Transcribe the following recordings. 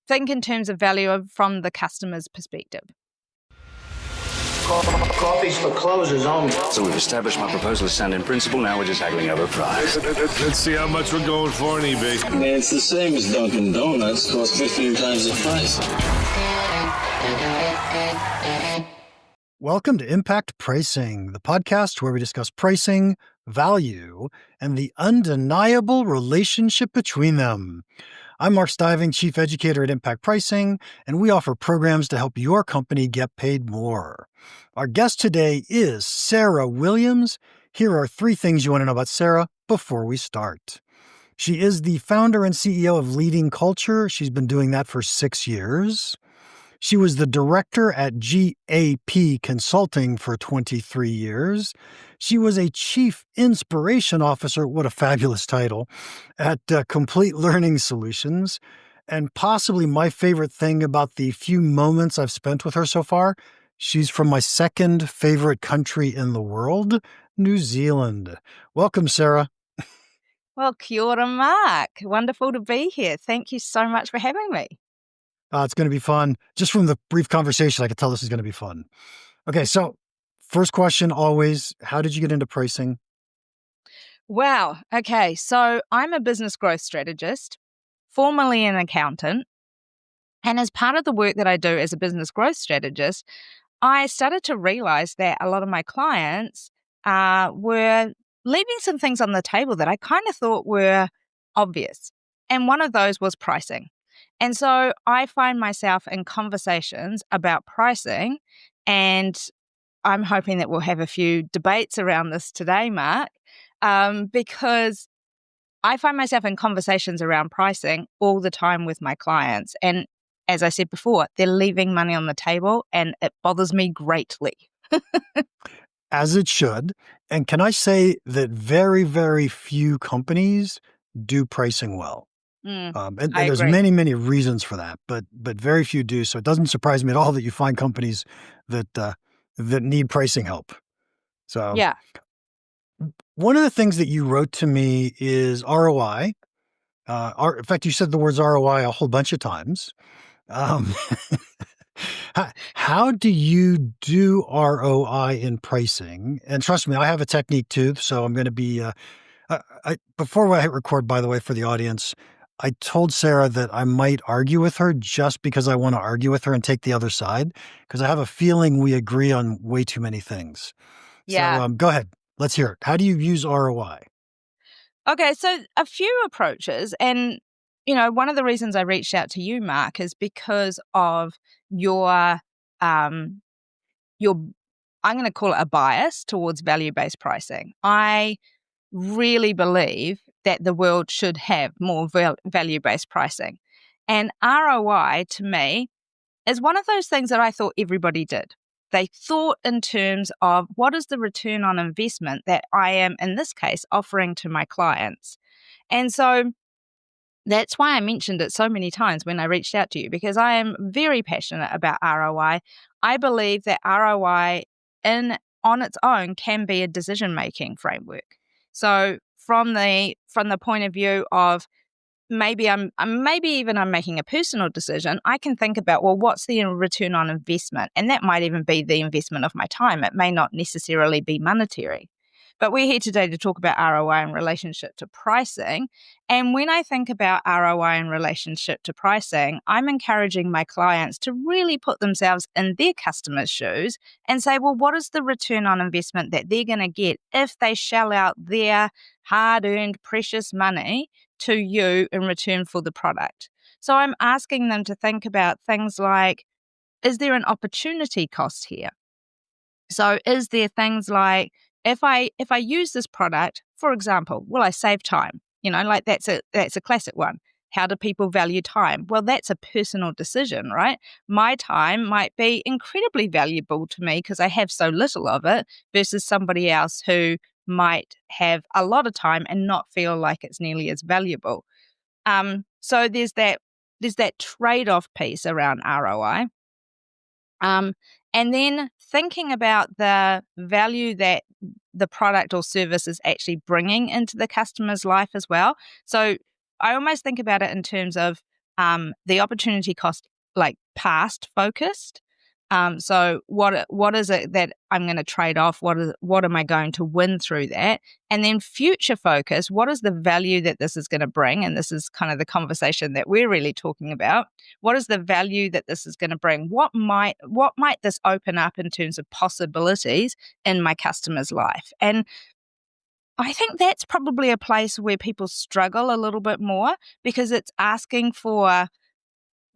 think in terms of value from the customer's perspective. Coffee's for closers only. So we've established my proposal is sound in principle. Now we're just haggling over price. Let's see how much we're going for on eBay. Man, it's the same as Dunkin' Donuts. Costs 15 times the price. Welcome to Impact Pricing, the podcast where we discuss pricing, value, and the undeniable relationship between them. I'm Mark Stiving, Chief Educator at Impact Pricing, and we offer programs to help your company get paid more. Our guest today is Sarah Williams. Here are 3 things you want to know about Sarah before we start. She is the founder and CEO of Leading Culture. She's been doing that for 6 years. She was the director at GAP Consulting for 23 years. She was a chief inspiration officer, what a fabulous title, at Complete Learning Solutions. And possibly my favorite thing about the few moments I've spent with her so far, she's from my second favorite country in the world, New Zealand. Welcome, Sarah. Well, kia ora, Mark. Wonderful to be here. Thank you so much for having me. It's going to be fun. Just from the brief conversation, I could tell this is going to be fun. Okay, so first question always, how did you get into pricing? Wow. Okay, so I'm a business growth strategist, formerly an accountant. And as part of the work that I do as a business growth strategist, I started to realize that a lot of my clients were leaving some things on the table that I kind of thought were obvious. And one of those was pricing. And so I find myself in conversations about pricing, and I'm hoping that we'll have a few debates around this today, Mark, because I find myself in conversations around pricing all the time with my clients. And as I said before, they're leaving money on the table, and it bothers me greatly. As it should. And can I say that very, very few companies do pricing well? And there's many, many reasons for that, but very few do. So it doesn't surprise me at all that you find companies that need pricing help. So yeah, one of the things that you wrote to me is ROI. In fact, you said the words ROI a whole bunch of times. How do you do ROI in pricing? And trust me, I have a technique too. So I'm going to be. Before I hit record, by the way, for the audience, I told Sarah that I might argue with her just because I want to argue with her and take the other side, because I have a feeling we agree on way too many things. Yeah. So go ahead. Let's hear it. How do you use ROI? Okay, so a few approaches. And, one of the reasons I reached out to you, Mark, is because of your I'm going to call it a bias towards value-based pricing. I really believe that the world should have more value-based pricing. And ROI, to me, is one of those things that I thought everybody did. They thought in terms of what is the return on investment that I am, in this case, offering to my clients. And so that's why I mentioned it so many times when I reached out to you, because I am very passionate about ROI. I believe that ROI on its own can be a decision-making framework. So from the point of view of maybe I'm making a personal decision, I can think about, well, what's the return on investment? And that might even be the investment of my time. It may not necessarily be monetary. But we're here today to talk about ROI in relationship to pricing. And when I think about ROI in relationship to pricing, I'm encouraging my clients to really put themselves in their customers' shoes and say, well, what is the return on investment that they're going to get if they shell out their hard-earned precious money to you in return for the product? So I'm asking them to think about things like, is there an opportunity cost here? So is there things like, if I use this product, for example, will I save time? Like that's a classic one. How do people value time? Well, that's a personal decision, right? My time might be incredibly valuable to me because I have so little of it versus somebody else who might have a lot of time and not feel like it's nearly as valuable. So there's that trade-off piece around ROI. And then thinking about the value that the product or service is actually bringing into the customer's life as well. So I almost think about it in terms of the opportunity cost, like past focused. So what is it that I'm going to trade off? What am I going to win through that? And then future focus, what is the value that this is going to bring? And this is kind of the conversation that we're really talking about. What is the value that this is going to bring? What might this open up in terms of possibilities in my customer's life? And I think that's probably a place where people struggle a little bit more, because it's asking for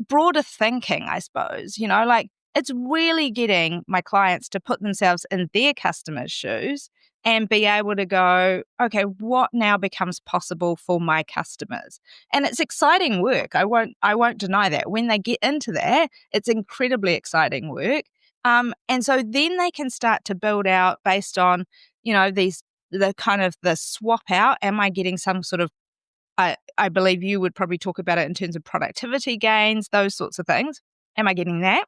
broader thinking, I suppose. Like, it's really getting my clients to put themselves in their customers' shoes and be able to go, okay, what now becomes possible for my customers? And it's exciting work. I won't deny that. When they get into that, it's incredibly exciting work. And so then they can start to build out based on, the swap out. Am I getting some sort of, I believe you would probably talk about it in terms of productivity gains, those sorts of things. Am I getting that?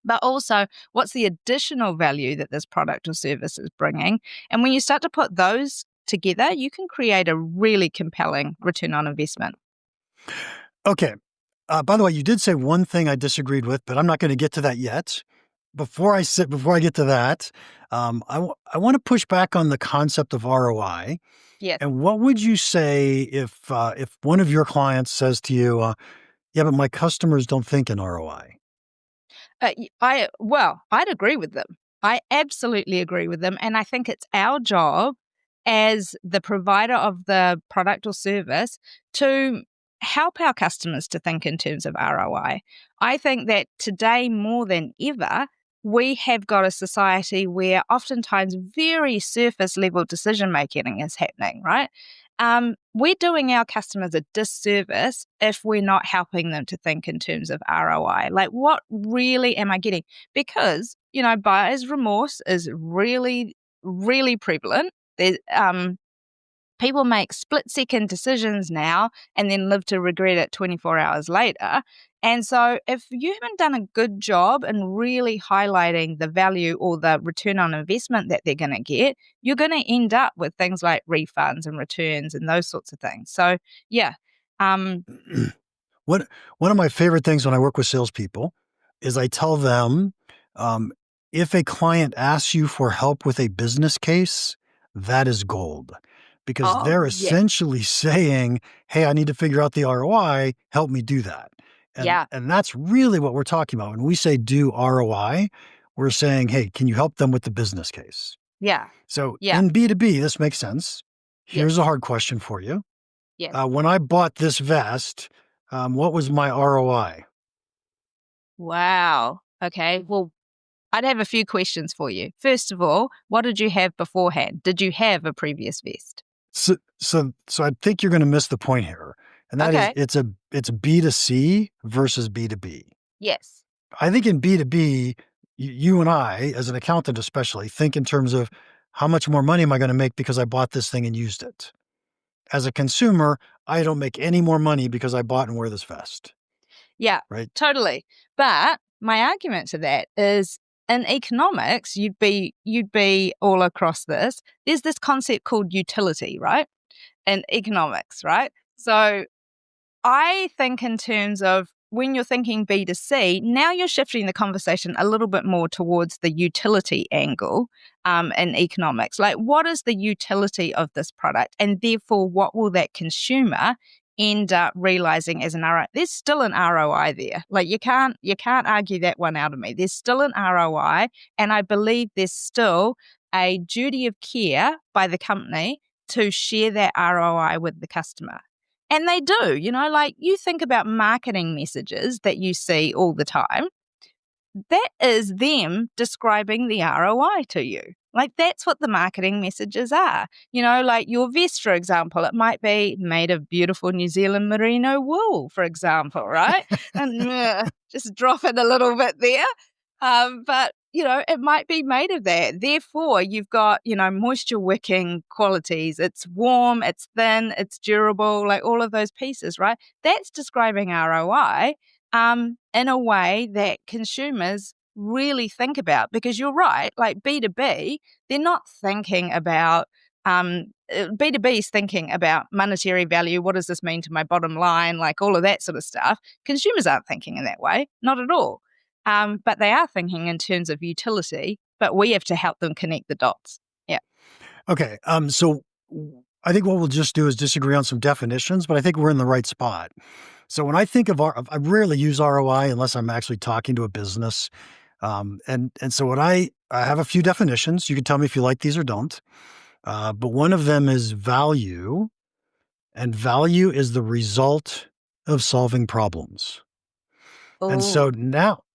But also, what's the additional value that this product or service is bringing? And when you start to put those together, you can create a really compelling return on investment. Okay. By the way, you did say one thing I disagreed with, but I'm not going to get to that yet. Before I get to that, I want to push back on the concept of ROI. Yes. And what would you say if one of your clients says to you, "Yeah, but my customers don't think in ROI"? I'd agree with them. I absolutely agree with them. And I think it's our job as the provider of the product or service to help our customers to think in terms of ROI. I think that today more than ever, we have got a society where oftentimes very surface level decision making is happening, right? We're doing our customers a disservice if we're not helping them to think in terms of ROI. Like, what really am I getting? Because, buyer's remorse is really, really prevalent. There's, people make split-second decisions now and then live to regret it 24 hours later. And so if you haven't done a good job in really highlighting the value or the return on investment that they're going to get, you're going to end up with things like refunds and returns and those sorts of things. So, yeah. One of my favorite things when I work with salespeople is I tell them, if a client asks you for help with a business case, that is gold. Because they're essentially saying, hey, I need to figure out the ROI, help me do that. And that's really what we're talking about. When we say do ROI, we're saying, hey, can you help them with the business case? Yeah. So in B2B, this makes sense. Here's Yes. a hard question for you. Yes. When I bought this vest, what was my ROI? Wow. Okay. Well, I'd have a few questions for you. First of all, what did you have beforehand? Did you have a previous vest? So I think you're going to miss the point here. And that is, it's B2C versus B2B. Yes. I think in B2B, you and I, as an accountant especially, think in terms of how much more money am I going to make because I bought this thing and used it. As a consumer, I don't make any more money because I bought and wear this vest. Yeah, right? Totally. But my argument to that is, in economics, you'd be all across this. There's this concept called utility, right? In economics, right? So I think in terms of when you're thinking B2C, now you're shifting the conversation a little bit more towards the utility angle in economics. Like, what is the utility of this product? And therefore, what will that consumer end up realizing as an ROI? There's still an ROI there. Like, you can't argue that one out of me. There's still an ROI. And I believe there's still a duty of care by the company to share that ROI with the customer. And they do, like, you think about marketing messages that you see all the time. That is them describing the ROI to you. Like, that's what the marketing messages are. Like your vest, for example, it might be made of beautiful New Zealand merino wool, for example, right? And just drop it a little bit there. But, it might be made of that. Therefore, you've got, moisture wicking qualities. It's warm, it's thin, it's durable, like all of those pieces, right? That's describing ROI in a way that consumers really think about, because you're right, like B2B, they're not thinking about, B2B is thinking about monetary value. What does this mean to my bottom line? Like all of that sort of stuff. Consumers aren't thinking in that way, not at all. But they are thinking in terms of utility, but we have to help them connect the dots. Yeah. Okay. So I think what we'll just do is disagree on some definitions, but I think we're in the right spot. So when I think of I rarely use ROI unless I'm actually talking to a business. And so what I have a few definitions. You can tell me if you like these or don't. But one of them is value, and value is the result of solving problems. And so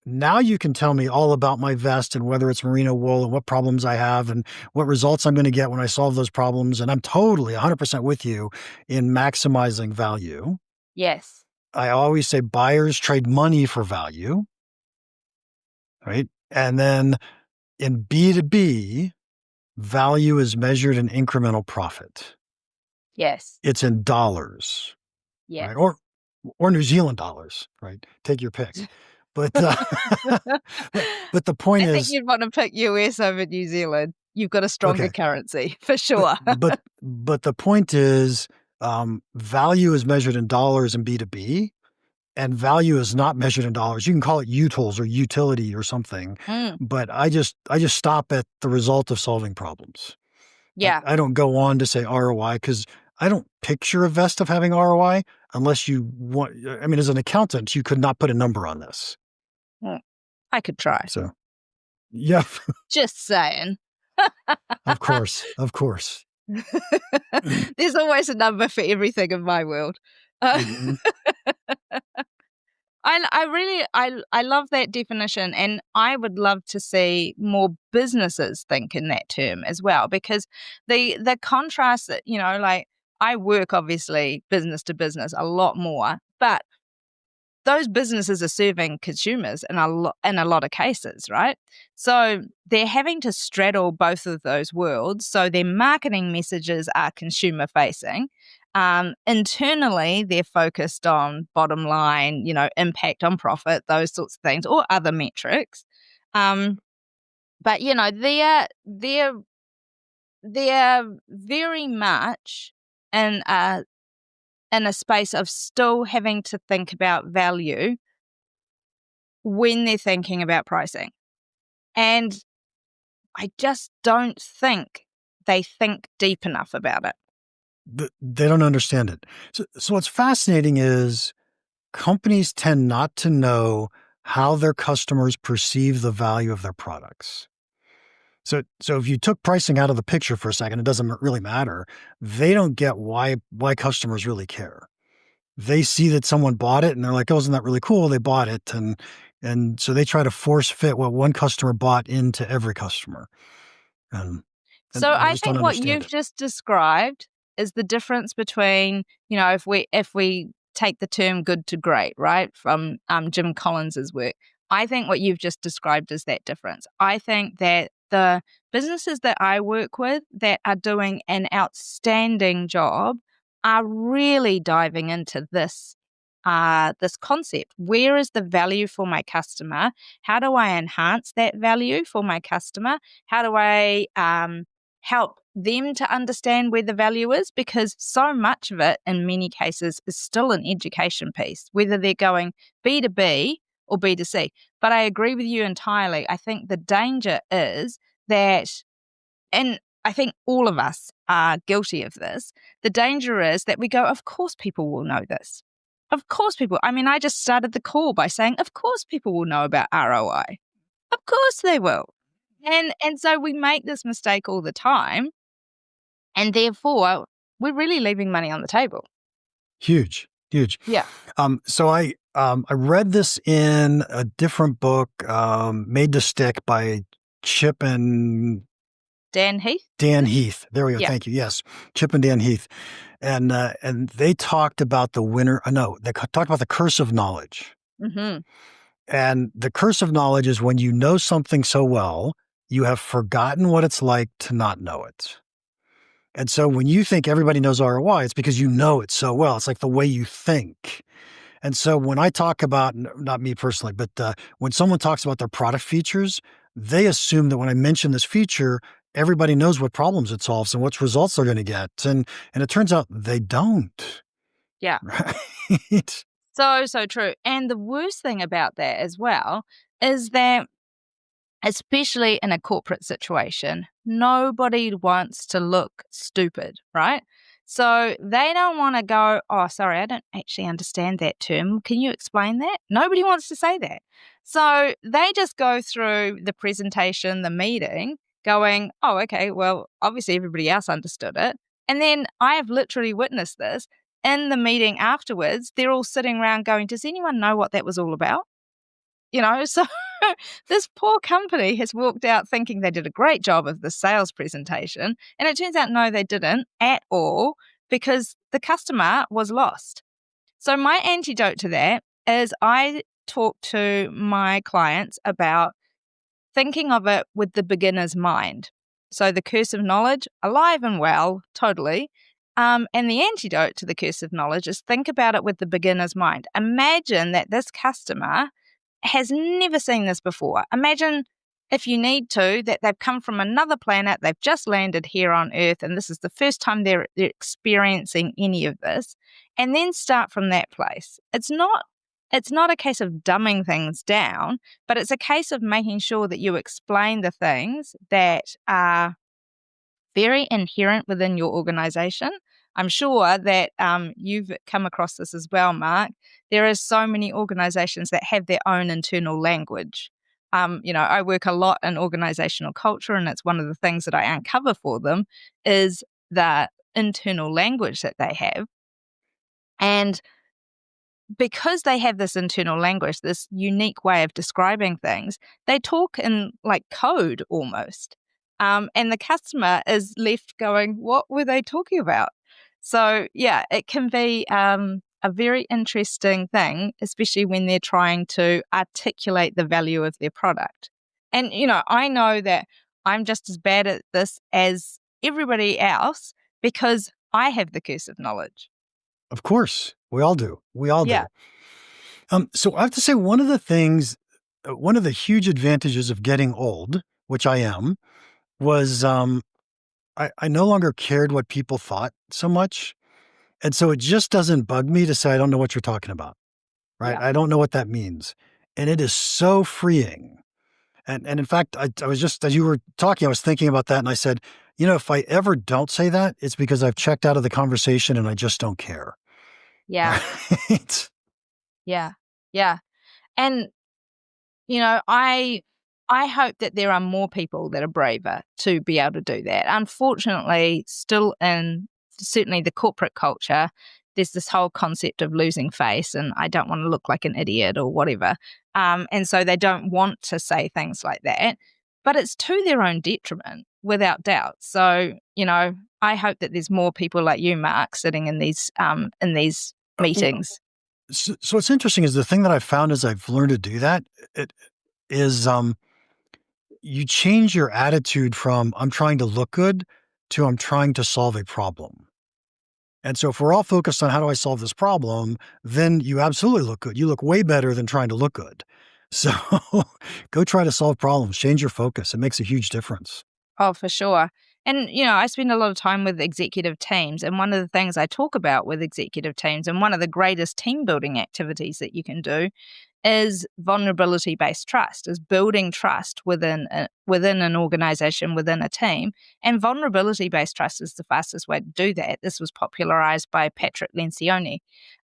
now you can tell me all about my vest and whether it's merino wool and what problems I have and what results I'm going to get when I solve those problems. And I'm totally 100% with you in maximizing value. Yes. I always say buyers trade money for value, right? And then in B2B, value is measured in incremental profit. Yes. It's in dollars, Yes. right? Or New Zealand dollars, right? Take your pick. But but the point I think is, you'd want to pick US over New Zealand. You've got a stronger currency for sure. But the point is, value is measured in dollars in B2B, and value is not measured in dollars. You can call it utils or utility or something, but I just stop at the result of solving problems. Yeah. I don't go on to say ROI because I don't picture a vest of having ROI unless you want. I mean, as an accountant, you could not put a number on this. I could try. So, yeah. Just saying. Of course. There's always a number for everything in my world. Mm-hmm. I love that definition, and I would love to see more businesses think in that term as well, because the contrast that, like I work obviously business to business a lot more, but those businesses are serving consumers in a lot of cases, right? So they're having to straddle both of those worlds. So their marketing messages are consumer facing. Internally, they're focused on bottom line, impact on profit, those sorts of things, or other metrics. But they're very much in a space of still having to think about value when they're thinking about pricing. And I just don't think they think deep enough about it. They don't understand it. So what's fascinating is companies tend not to know how their customers perceive the value of their products. So if you took pricing out of the picture for a second, it doesn't really matter. They don't get why customers really care. They see that someone bought it and they're like, oh, isn't that really cool? They bought it. And so they try to force fit what one customer bought into every customer. So I think what you've just described is the difference between, if we take the term good to great, right, from Jim Collins's work, I think what you've just described is that difference. I think that the businesses that I work with that are doing an outstanding job are really diving into this concept. Where is the value for my customer? How do I enhance that value for my customer? How do I help them to understand where the value is? Because so much of it, in many cases, is still an education piece, whether they're going B2B or B2C. But I agree with you entirely. I think the danger is that, and I think all of us are guilty of this, the danger is that we go, of course people will know this. Of course people, I just started the call by saying, of course people will know about ROI. Of course they will. And so we make this mistake all the time, and therefore we're really leaving money on the table. Huge. Yeah. So I read this in a different book, Made to Stick by Chip and Dan Heath. There we go. Yeah. Thank you. Yes, Chip and Dan Heath, and they talked about they talked about the curse of knowledge. Mm-hmm. And the curse of knowledge is when you know something so well, you have forgotten what it's like to not know it. And so when you think everybody knows ROI, it's because you know it so well. It's like the way you think. And so when I talk about, not me personally, but when someone talks about their product features, they assume that when I mention this feature, everybody knows what problems it solves and what results they're going to get. And it turns out they don't. Yeah. Right? So true. And the worst thing about that as well is that, especially in a corporate situation, nobody wants to look stupid, right? So they don't want to go, oh, sorry, I don't actually understand that term. Can you explain that? Nobody wants to say that. So they just go through the presentation, the meeting, going, oh, okay, well, obviously everybody else understood it. And then I have literally witnessed this in the meeting afterwards. They're all sitting around going, does anyone know what that was all about? So this poor company has walked out thinking they did a great job of the sales presentation. And it turns out, no, they didn't at all, because the customer was lost. So my antidote to that is I talk to my clients about thinking of it with the beginner's mind. So the curse of knowledge, alive and well, totally. And the antidote to the curse of knowledge is think about it with the beginner's mind. Imagine that this customer has never seen this before. Imagine, if you need to, that they've come from another planet, they've just landed here on Earth, and this is the first time they're experiencing any of this, and then start from that place. It's not a case of dumbing things down, but it's a case of making sure that you explain the things that are very inherent within your organization. I'm sure that you've come across this as well, Mark. There are so many organizations that have their own internal language. I work a lot in organizational culture, and it's one of the things that I uncover for them is the internal language that they have. And because they have this internal language, this unique way of describing things, they talk in like code almost. And the customer is left going, what were they talking about? So, yeah, it can be a very interesting thing, especially when they're trying to articulate the value of their product. And, I know that I'm just as bad at this as everybody else because I have the curse of knowledge. Of course. We all do. We all Yeah. do. So I have to say, one of the huge advantages of getting old, which I am, was I no longer cared what people thought so much. And so it just doesn't bug me to say, I don't know what you're talking about, right? Yeah. I don't know what that means. And it is so freeing. And in fact, I was just, as you were talking, I was thinking about that. And I said, if I ever don't say that, it's because I've checked out of the conversation and I just don't care. Yeah. Right? Yeah. Yeah. And, I hope that there are more people that are braver to be able to do that. Unfortunately, still in certainly the corporate culture, there's this whole concept of losing face and I don't want to look like an idiot or whatever. And so they don't want to say things like that, but it's to their own detriment, without doubt. So, I hope that there's more people like you, Mark, sitting in these meetings. So what's interesting is the thing that I've found as I've learned to do that, it is you change your attitude from I'm trying to look good to I'm trying to solve a problem. And so if we're all focused on how do I solve this problem, then you absolutely look good. You look way better than trying to look good. So go try to solve problems, change your focus. It makes a huge difference. Oh, for sure. And, I spend a lot of time with executive teams. And one of the things I talk about with executive teams, and one of the greatest team building activities that you can do, is vulnerability-based trust, is building trust within an organization, within a team. And vulnerability-based trust is the fastest way to do that. This was popularized by Patrick Lencioni.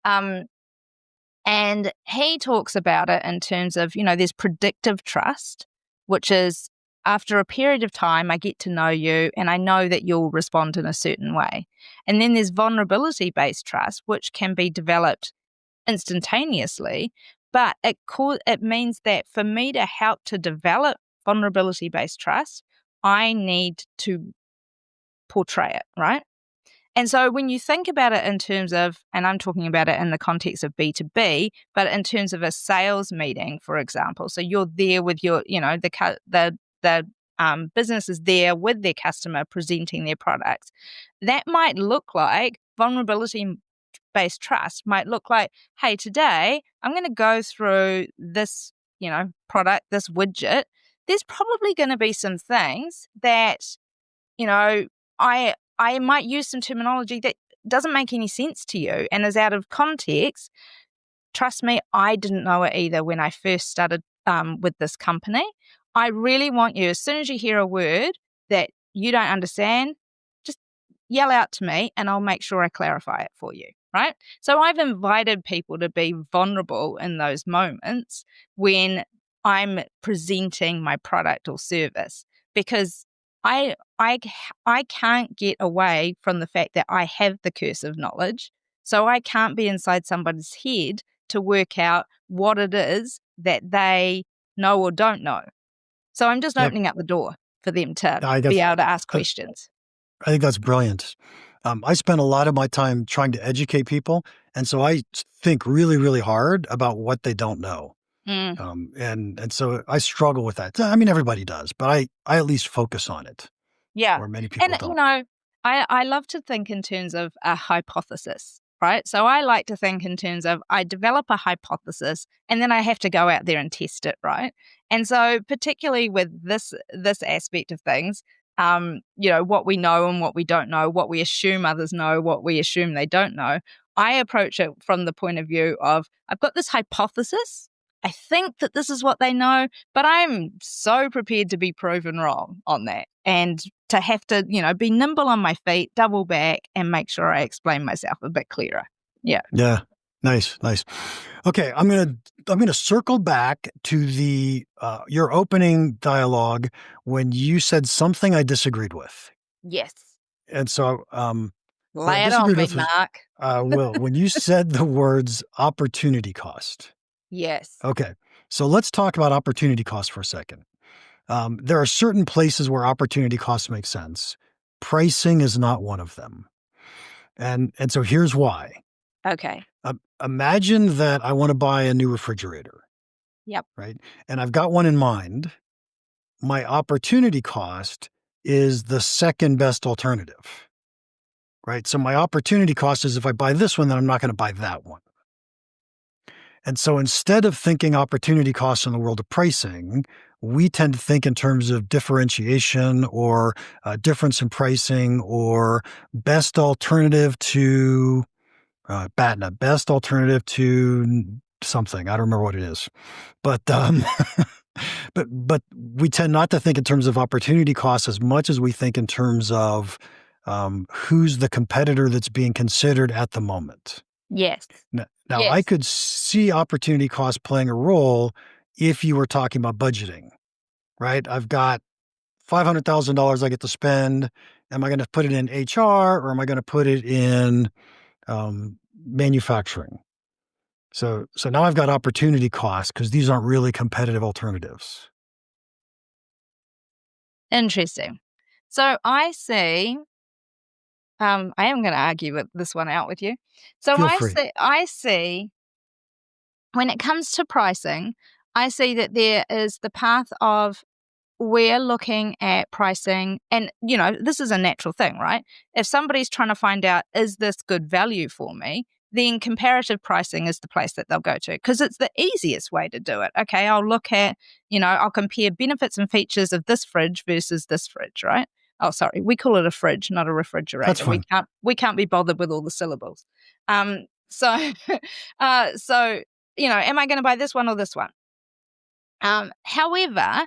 And he talks about it in terms of, there's predictive trust, which is after a period of time, I get to know you and I know that you'll respond in a certain way. And then there's vulnerability-based trust, which can be developed instantaneously, but it means that for me to help to develop vulnerability-based trust, I need to portray it, right? And so when you think about it in terms of, and I'm talking about it in the context of B2B, but in terms of a sales meeting, for example, so you're there with your, the business is there with their customer presenting their products. That might look like vulnerability-based trust might look like, hey, today I'm going to go through this, product, this widget. There's probably going to be some things that you know, I might use some terminology that doesn't make any sense to you and is out of context. Trust me, I didn't know it either when I first started with this company. I really want you, as soon as you hear a word that you don't understand, just yell out to me and I'll make sure I clarify it for you, right? So I've invited people to be vulnerable in those moments when I'm presenting my product or service, because I can't get away from the fact that I have the curse of knowledge. So I can't be inside somebody's head to work out what it is that they know or don't know. So I'm just Yeah, opening up the door for them to be that's able to ask uh, questions. I think that's brilliant. I spend a lot of my time trying to educate people, and so I think really, really hard about what they don't know. Mm. And so I struggle with that. I mean, everybody does, but I at least focus on it, Yeah. where many And, people don't. I love to think in terms of a hypothesis, right? So I like to think in terms of I develop a hypothesis and then I have to go out there and test it, right? And so particularly with this aspect of things, what we know and what we don't know, what we assume others know, what we assume they don't know, I approach it from the point of view of I've got this hypothesis. I think that this is what they know, but I'm so prepared to be proven wrong on that and to have to, be nimble on my feet, double back, and make sure I explain myself a bit clearer. Yeah. Yeah. Nice, nice. Okay, I'm gonna circle back to the your opening dialogue when you said something I disagreed with. Yes. And so what I Lay it on disagreed me, with was Mark. when you said the words opportunity cost. Yes. Okay. So let's talk about opportunity cost for a second. There are certain places where opportunity costs make sense. Pricing is not one of them. And so here's why. Okay. Imagine that I want to buy a new refrigerator, Yep. right? And I've got one in mind. My opportunity cost is the second best alternative, right? So my opportunity cost is if I buy this one, then I'm not going to buy that one. And so instead of thinking opportunity costs in the world of pricing, we tend to think in terms of differentiation or difference in pricing or best alternative to BATNA, best alternative to something. I don't remember what it is, but but we tend not to think in terms of opportunity costs as much as we think in terms of who's the competitor that's being considered at the moment. Yes. Now, I Yes. could see opportunity cost playing a role if you were talking about budgeting, right? I've got $500,000 I get to spend. Am I going to put it in HR or am I going to put it in manufacturing? So now I've got opportunity costs because these aren't really competitive alternatives. Interesting. So I see. I am going to argue this one out with you. So Feel I free. see when it comes to pricing, I see that there is the path of we're looking at pricing and, this is a natural thing, right? If somebody's trying to find out, is this good value for me? Then comparative pricing is the place that they'll go to because it's the easiest way to do it. Okay, I'll look at, I'll compare benefits and features of this fridge versus this fridge, right? Oh, sorry, we call it a fridge, not a That's refrigerator. fine. We can't be bothered with all the syllables. So, am I going to buy this one or this one? However,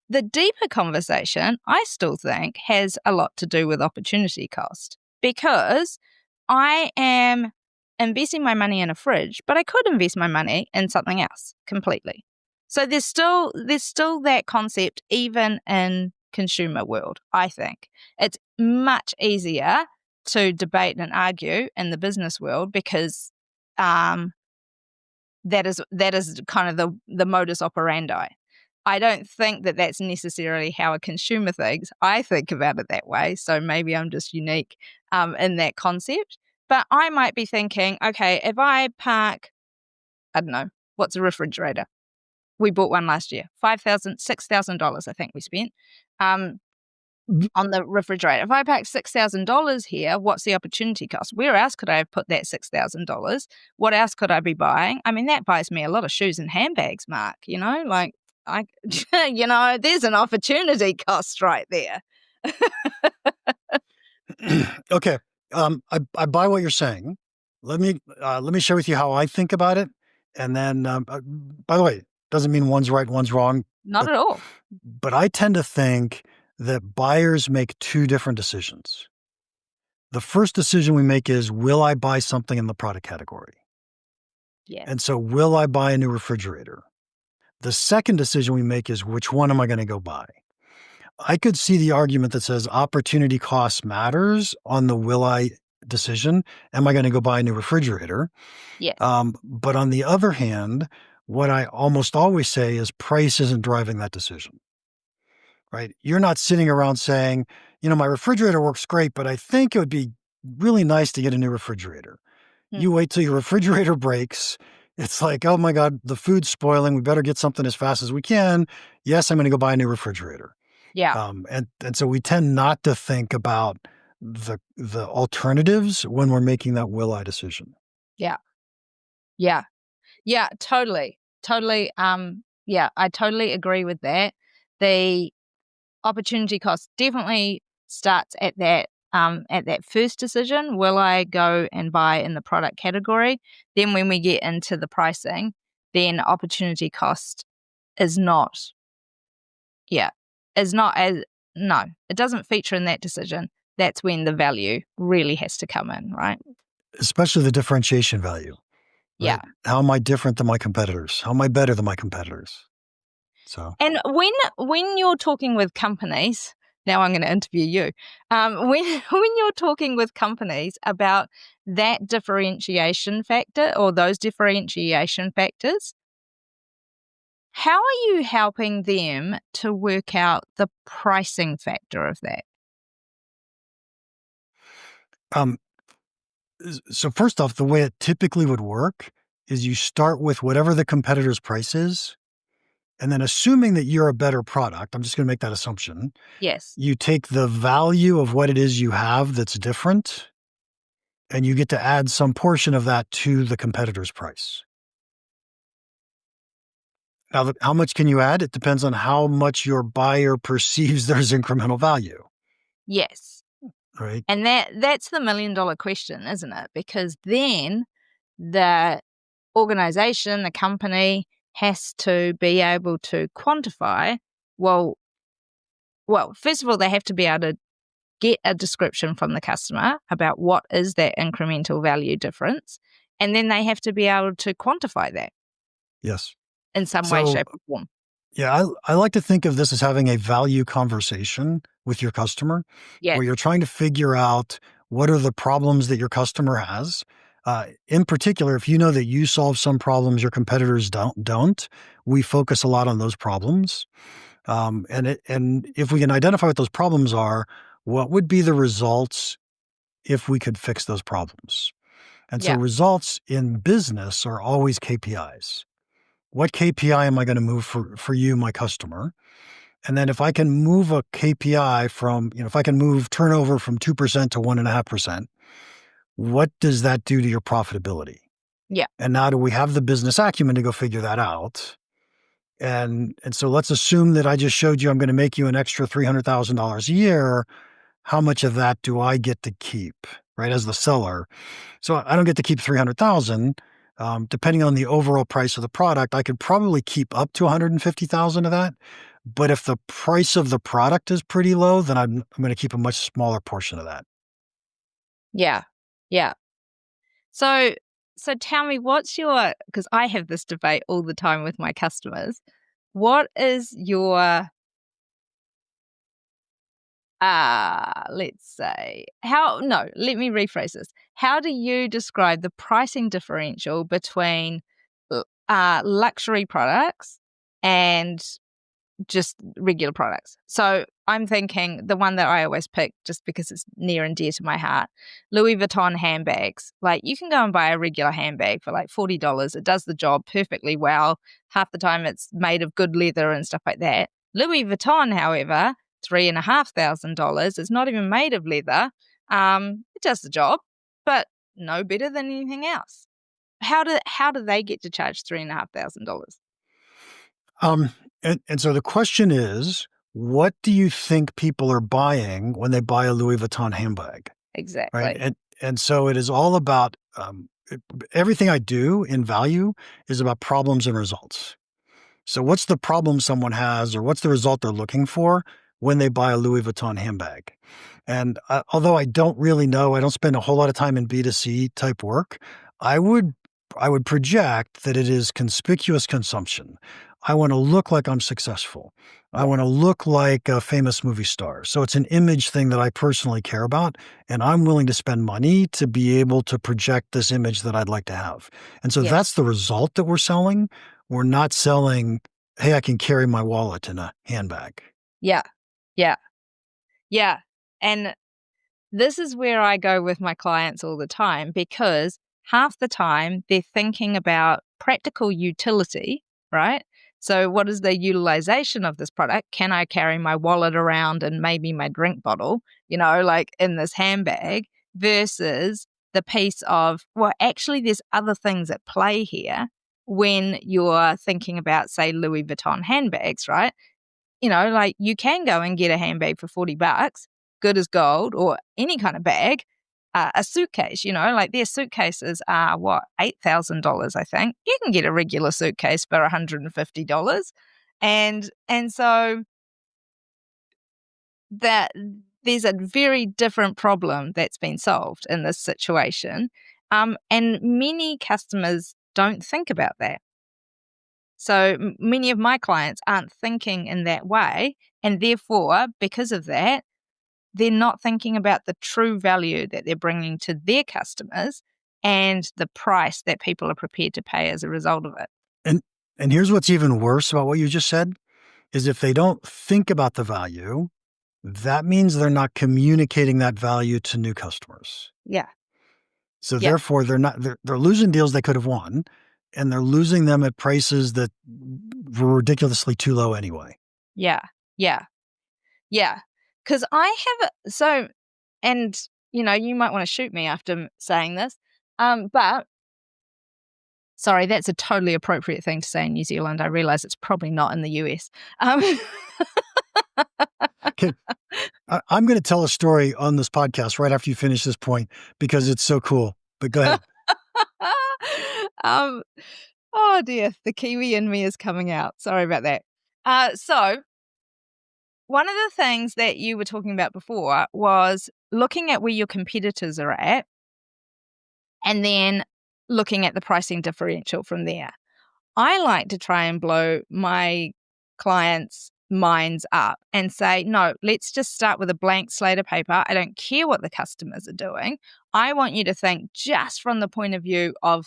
the deeper conversation, I still think, has a lot to do with opportunity cost because I am investing my money in a fridge, but I could invest my money in something else completely. So there's still that concept even in consumer world, I think. It's much easier to debate and argue in the business world because that is kind of the modus operandi. I don't think that that's necessarily how a consumer thinks. I think about it that way. So maybe I'm just unique in that concept. But I might be thinking, okay, if I park, I don't know, what's a refrigerator? We bought one last year, $6,000 I think we spent on the refrigerator. If I park $6,000 here, what's the opportunity cost? Where else could I have put that $6,000? What else could I be buying? I mean, that buys me a lot of shoes and handbags, Mark, like there's an opportunity cost right there. Okay. I buy what you're saying. Let me share with you how I think about it. And then, by the way, doesn't mean one's right, one's wrong, Not but at all. I tend to think that buyers make two different decisions. The first decision we make is, will I buy something in the product category? Yeah. And so, will I buy a new refrigerator? The second decision we make is, which one am I going to go buy? I could see the argument that says opportunity cost matters on the will I decision. Am I going to go buy a new refrigerator? Yes. But on the other hand, what I almost always say is price isn't driving that decision, right? You're not sitting around saying, my refrigerator works great, but I think it would be really nice to get a new refrigerator. Hmm. You wait till your refrigerator breaks. It's like, oh my God, the food's spoiling. We better get something as fast as we can. Yes, I'm going to go buy a new refrigerator. Yeah. And so we tend not to think about the alternatives when we're making that will I decision. Yeah. Yeah. Yeah, totally. Totally. Yeah, I totally agree with that. The opportunity cost definitely starts at that first decision. Will I go and buy in the product category? Then when we get into the pricing, then opportunity cost is not, yeah, is not as, no, it doesn't feature in that decision. That's when the value really has to come in, right? Especially the differentiation value, Yeah. right? How am I different than my competitors? How am I better than my competitors? So And when you're talking with companies, now I'm going to interview you. When you're talking with companies about that differentiation factor or those differentiation factors, how are you helping them to work out the pricing factor of that? um, so first off, the way it typically would work is you start with whatever the competitor's price is, and then assuming that you're a better product, I'm just going to make that assumption. Yes. You take the value of what it is you have that's different, and you get to add some portion of that to the competitor's price. Now, how much can you add? It depends on how much your buyer perceives there's incremental value, Yes. right? And that's the $1,000,000 question, isn't it? Because then the organization, the company has to be able to quantify, well, first of all, they have to be able to get a description from the customer about what is that incremental value difference. And then they have to be able to quantify that Yes. in some way, So, shape, or form. yeah, I like to think of this as having a value conversation with your customer Yes. where you're trying to figure out what are the problems that your customer has. In particular, if you know that you solve some problems your competitors don't, we focus a lot on those problems. And if we can identify what those problems are, what would be the results if we could fix those problems? And so Yeah. results in business are always KPIs. What KPI am I going to move for you, my customer? And then if I can move a KPI from, if I can move turnover from 2% to 1.5%, what does that do to your profitability? Yeah. And now do we have the business acumen to go figure that out? And so let's assume that I just showed you I'm going to make you an extra $300,000 a year. How much of that do I get to keep, right, as the seller? So I don't get to keep 300,000. Depending on the overall price of the product, I could probably keep up to 150,000 of that. But if the price of the product is pretty low, then I'm going to keep a much smaller portion of that. Yeah. Yeah. So tell me, because I have this debate all the time with my customers. What is your let's say, let me rephrase this. How do you describe the pricing differential between luxury products and just regular products? So I'm thinking the one that I always pick just because it's near and dear to my heart, Louis Vuitton handbags. Like you can go and buy a regular handbag for like $40. It does the job perfectly well. Half the time it's made of good leather and stuff like that. Louis Vuitton, however, $3,500. It's not even made of leather. It does the job, but no better than anything else. How do they get to charge $3,500? Um, and so the question is, what do you think people are buying when they buy a Louis Vuitton handbag? Right. Exactly. And so it is all about everything I do in value is about problems and results. So what's the problem someone has, or what's the result they're looking for when they buy a Louis Vuitton handbag? And although I don't really know, I don't spend a whole lot of time in B2C type work, I would project that it is conspicuous consumption. I want to look like I'm successful. I want to look like a famous movie star. So it's an image thing that I personally care about, and I'm willing to spend money to be able to project this image that I'd like to have. And so that's the result that we're selling. We're not selling, hey, I can carry my wallet in a handbag. Yeah. Yeah. Yeah. And this is where I go with my clients all the time, because half the time they're thinking about practical utility, right? So what is the utilization of this product? Can I carry my wallet around and maybe my drink bottle, like in this handbag, versus the piece of, well, actually there's other things at play here when you're thinking about, say, Louis Vuitton handbags, right? Like you can go and get a handbag for $40, good as gold, or any kind of bag, a suitcase, like their suitcases are $8,000, I think. You can get a regular suitcase for $150. And so that there's a very different problem that's been solved in this situation. And many customers don't think about that. So many of my clients aren't thinking in that way. And therefore, because of that, they're not thinking about the true value that they're bringing to their customers and the price that people are prepared to pay as a result of it. And here's what's even worse about what you just said, is if they don't think about the value, that means they're not communicating that value to new customers. Yeah. So therefore they're losing deals they could have won, and they're losing them at prices that were ridiculously too low anyway. Yeah. Yeah. Yeah. Because and you might want to shoot me after saying this, but sorry, that's a totally appropriate thing to say in New Zealand. I realize it's probably not in the US. Okay. I'm going to tell a story on this podcast right after you finish this point because it's so cool. But go ahead. Oh dear, the Kiwi in me is coming out. Sorry about that. So one of the things that you were talking about before was looking at where your competitors are at and then looking at the pricing differential from there. I like to try and blow my clients' minds up and say, no, let's just start with a blank slate of paper. I don't care what the customers are doing. I want you to think just from the point of view I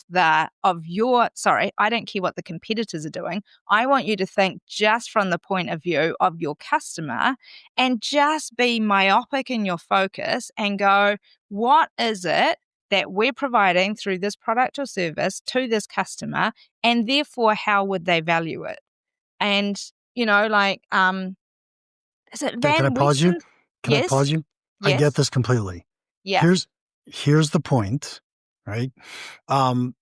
don't care what the competitors are doing. I want you to think just from the point of view of your customer and just be myopic in your focus and go, what is it that we're providing through this product or service to this customer, and therefore how would they value it? And is it Okay, can I pause you? Can I Yes. pause you? I Yes. get this completely. Yeah. Here's the point, right?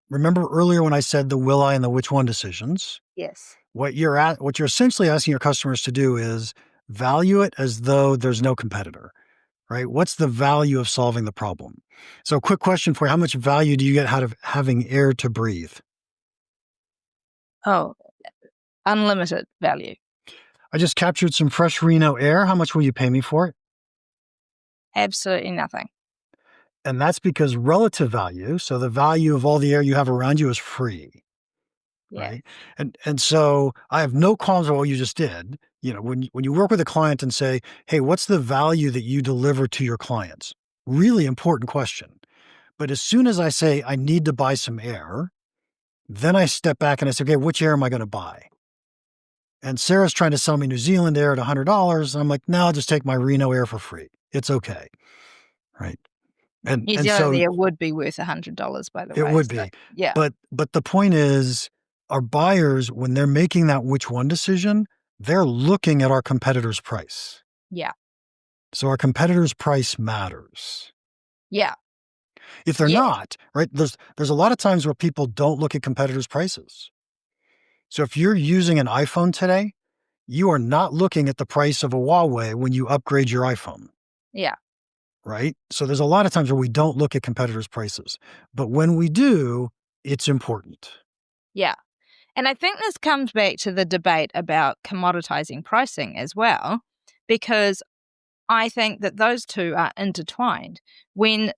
Remember earlier when I said the will I and the which one decisions? Yes. What you're essentially asking your customers to do is value it as though there's no competitor, right? What's the value of solving the problem? So quick question for you. How much value do you get out of having air to breathe? Oh, unlimited value. I just captured some fresh Reno air. How much will you pay me for it? Absolutely nothing. And that's because relative value, so the value of all the air you have around you is free. Yeah. Right. And so I have no qualms with what you just did. When you work with a client and say, hey, what's the value that you deliver to your clients? Really important question. But as soon as I say I need to buy some air, then I step back and I say, okay, which air am I going to buy? And Sarah's trying to sell me New Zealand air at $100. I'm like, no, I'll just take my Reno air for free. It's okay. Right. New And Zealand so air would be worth $100, by the way. it would so, be. Yeah. But the point is, our buyers, when they're making that which one decision, they're looking at our competitor's price. Yeah. So our competitor's price matters. Yeah. If they're not, right, there's a lot of times where people don't look at competitors' prices. So if you're using an iPhone today you are not looking at the price of a Huawei when you upgrade your iPhone. Yeah. Right? So there's a lot of times where we don't look at competitors' prices, but when we do, it's important. Yeah. And I think this comes back to the debate about commoditizing pricing as well, because I think that those two are intertwined. When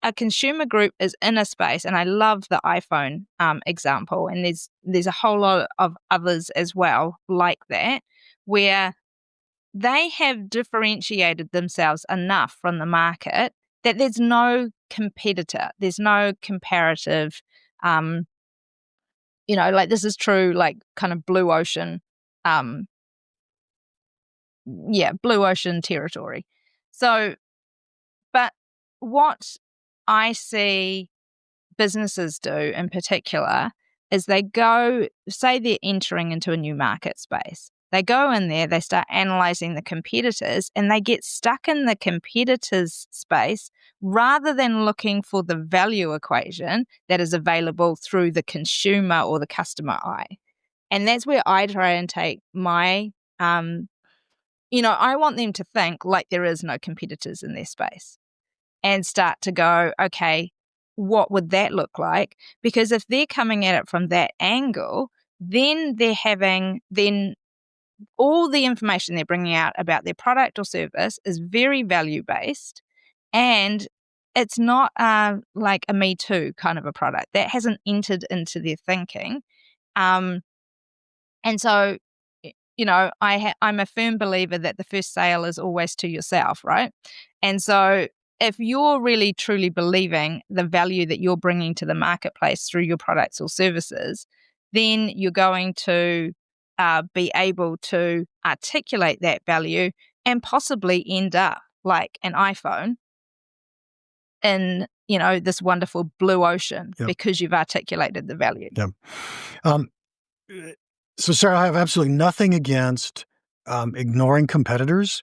a consumer group is in a space, and I love the iPhone example, and there's a whole lot of others as well like that, where they have differentiated themselves enough from the market that there's no competitor, there's no comparative, like this is true, like kind of blue ocean, blue ocean territory. So, but what I see businesses do in particular is they go, say they're entering into a new market space. They go in there, they start analyzing the competitors, and they get stuck in the competitors' space rather than looking for the value equation that is available through the consumer or the customer eye. And that's where I try and take my, I want them to think like there is no competitors in their space and start to go, okay, what would that look like? Because if they're coming at it from that angle, then then all the information they're bringing out about their product or service is very value based, and it's not like a Me Too kind of a product that hasn't entered into their thinking. And so, I'm a firm believer that the first sale is always to yourself, right? And so if you're really truly believing the value that you're bringing to the marketplace through your products or services, then you're going to be able to articulate that value and possibly end up like an iPhone in, this wonderful blue ocean because you've articulated the value. Yeah. So, Sarah, I have absolutely nothing against ignoring competitors.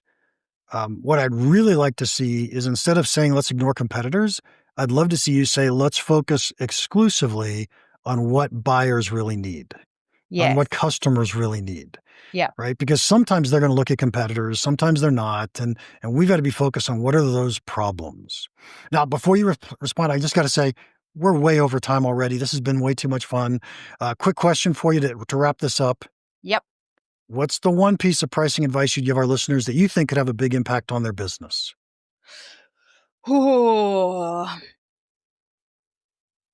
What I'd really like to see is instead of saying let's ignore competitors, I'd love to see you say let's focus exclusively on what buyers really need, on what customers really need. Yeah. Right? Because sometimes they're going to look at competitors, sometimes they're not, and we've got to be focused on what are those problems. Now, before you respond, I just got to say we're way over time already. This has been way too much fun. Quick question for you to wrap this up. Yep. What's the one piece of pricing advice you'd give our listeners that you think could have a big impact on their business? Ooh.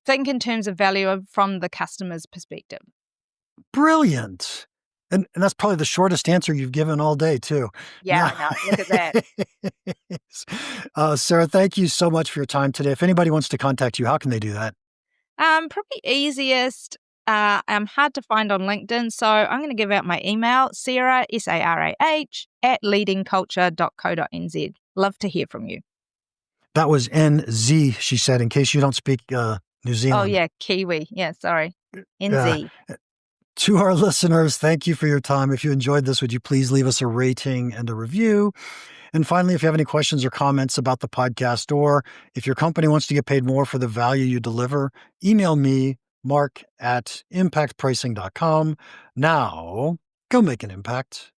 Think in terms of value from the customer's perspective. Brilliant. And that's probably the shortest answer you've given all day, too. Yeah, I know. Look at that. Sarah, thank you so much for your time today. If anybody wants to contact you, how can they do that? Probably easiest. I'm hard to find on LinkedIn, so I'm going to give out my email, Sarah, Sarah, @leadingculture.co.nz. Love to hear from you. That was NZ, she said, in case you don't speak New Zealand. Oh, yeah, Kiwi. Yeah, sorry. NZ. To our listeners, thank you for your time. If you enjoyed this, would you please leave us a rating and a review? And finally, if you have any questions or comments about the podcast, or if your company wants to get paid more for the value you deliver, email me, mark@impactpricing.com. Now, go make an impact.